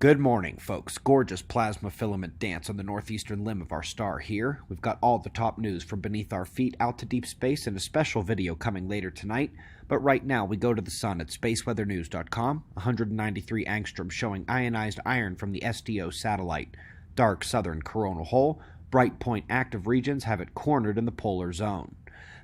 Good morning, folks. Gorgeous plasma filament dance on the northeastern limb of our star here. We've got all the top news from beneath our feet out to deep space and a special video coming later tonight. But right now, we go to the sun at spaceweathernews.com, 193 angstrom showing ionized iron from the SDO satellite. Dark southern coronal hole, bright point active regions have it cornered in the polar zone.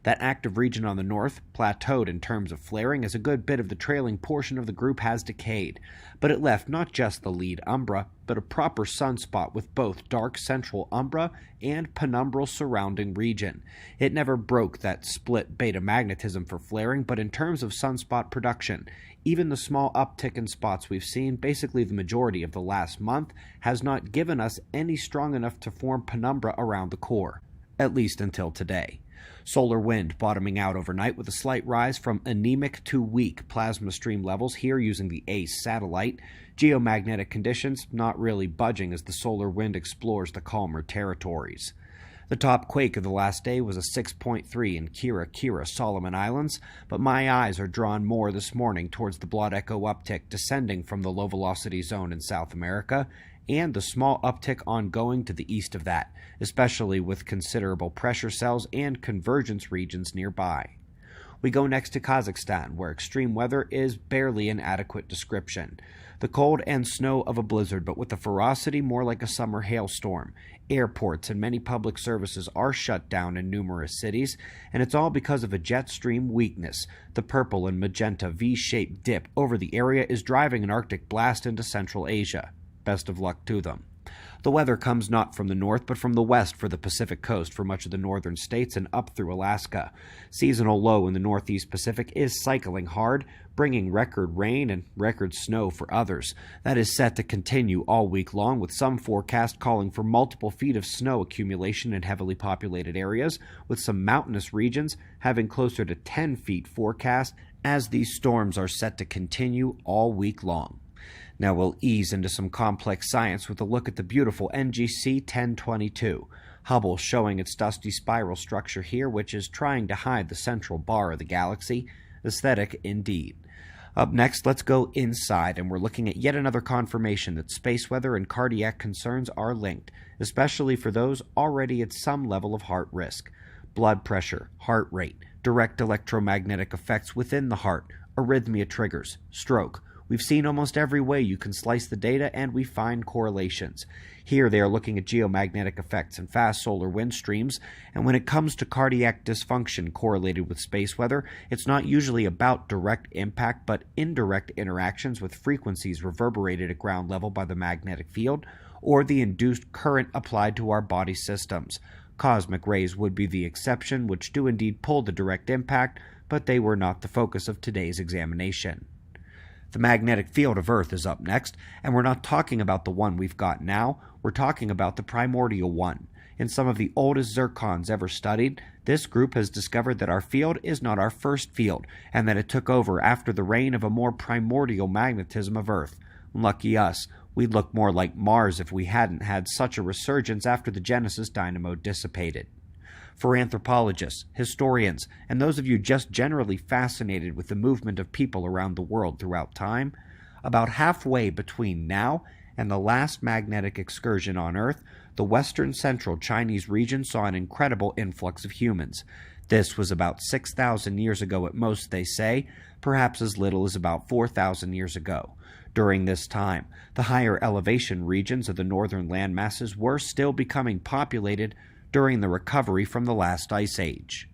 That active region on the north, plateaued in terms of flaring, as a good bit of the trailing portion of the group has decayed. But it left not just the lead umbra, but a proper sunspot with both dark central umbra and penumbral surrounding region. It never broke that split beta magnetism for flaring, but in terms of sunspot production, even the small uptick in spots we've seen, basically the majority of the last month, has not given us any strong enough to form penumbra around the core, at least until today. Solar wind bottoming out overnight with a slight rise from anemic to weak plasma stream levels here using the ACE satellite. Geomagnetic conditions not really budging as the solar wind explores the calmer territories. The top quake of the last day was a 6.3 in Kira, Solomon Islands, but my eyes are drawn more this morning towards the Blood Echo uptick descending from the low-velocity zone in South America, and the small uptick ongoing to the east of that, especially with considerable pressure cells and convergence regions nearby. We go next to Kazakhstan, where extreme weather is barely an adequate description. The cold and snow of a blizzard, but with the ferocity more like a summer hailstorm. Airports and many public services are shut down in numerous cities, and it's all because of a jet stream weakness. The purple and magenta V-shaped dip over the area is driving an Arctic blast into Central Asia. Best of luck to them. The weather comes not from the north, but from the west for the Pacific coast for much of the northern states and up through Alaska. Seasonal low in the northeast Pacific is cycling hard, bringing record rain and record snow for others. That is set to continue all week long, with some forecast calling for multiple feet of snow accumulation in heavily populated areas, with some mountainous regions having closer to 10 feet forecast, as these storms are set to continue all week long. Now we'll ease into some complex science with a look at the beautiful NGC 1022. Hubble showing its dusty spiral structure here, which is trying to hide the central bar of the galaxy. Aesthetic indeed. Up next, let's go inside, and we're looking at yet another confirmation that space weather and cardiac concerns are linked, especially for those already at some level of heart risk. Blood pressure, heart rate, direct electromagnetic effects within the heart, arrhythmia triggers, stroke. We've seen almost every way you can slice the data, and we find correlations. Here they are looking at geomagnetic effects and fast solar wind streams, and when it comes to cardiac dysfunction correlated with space weather, it's not usually about direct impact, but indirect interactions with frequencies reverberated at ground level by the magnetic field, or the induced current applied to our body systems. Cosmic rays would be the exception, which do indeed pull the direct impact, but they were not the focus of today's examination. The magnetic field of Earth is up next, and we're not talking about the one we've got now, we're talking about the primordial one. In some of the oldest zircons ever studied, this group has discovered that our field is not our first field, and that it took over after the reign of a more primordial magnetism of Earth. Lucky us, we'd look more like Mars if we hadn't had such a resurgence after the Genesis dynamo dissipated. For anthropologists, historians, and those of you just generally fascinated with the movement of people around the world throughout time, about halfway between now and the last magnetic excursion on Earth, the western central Chinese region saw an incredible influx of humans. This was about 6,000 years ago at most, they say, perhaps as little as about 4,000 years ago. During this time, the higher elevation regions of the northern land masses were still becoming populated during the recovery from the last ice age.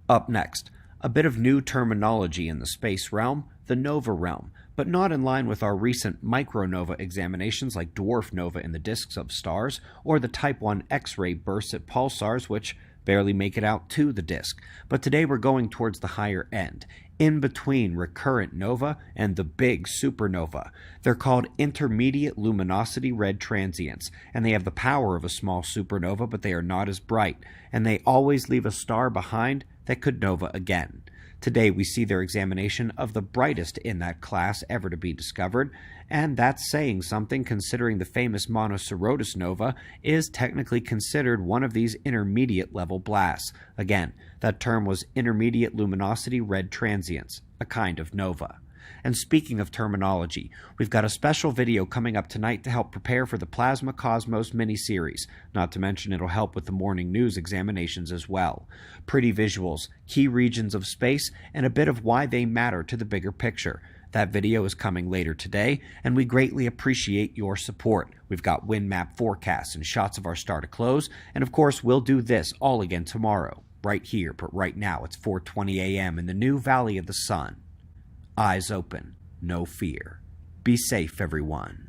Up next, a bit of new terminology in the space realm, the nova realm, but not in line with our recent micronova examinations like dwarf nova in the disks of stars, or the Type 1 X-ray bursts at pulsars which barely make it out to the disk. But today we're going towards the higher end, in between recurrent nova and the big supernova. They're called intermediate luminosity red transients, and they have the power of a small supernova, but they are not as bright, and they always leave a star behind that could nova again. Today we see their examination of the brightest in that class ever to be discovered, and that's saying something considering the famous Monocerotis nova is technically considered one of these intermediate level blasts. Again, that term was intermediate luminosity red transients, a kind of nova. And speaking of terminology, we've got a special video coming up tonight to help prepare for the Plasma Cosmos mini-series, not to mention it'll help with the morning news examinations as well. Pretty visuals, key regions of space, and a bit of why they matter to the bigger picture. That video is coming later today, and we greatly appreciate your support. We've got wind map forecasts and shots of our star to close, and of course we'll do this all again tomorrow, right here, but right now it's 4:20 a.m. in the new Valley of the Sun. Eyes open, no fear. Be safe, everyone.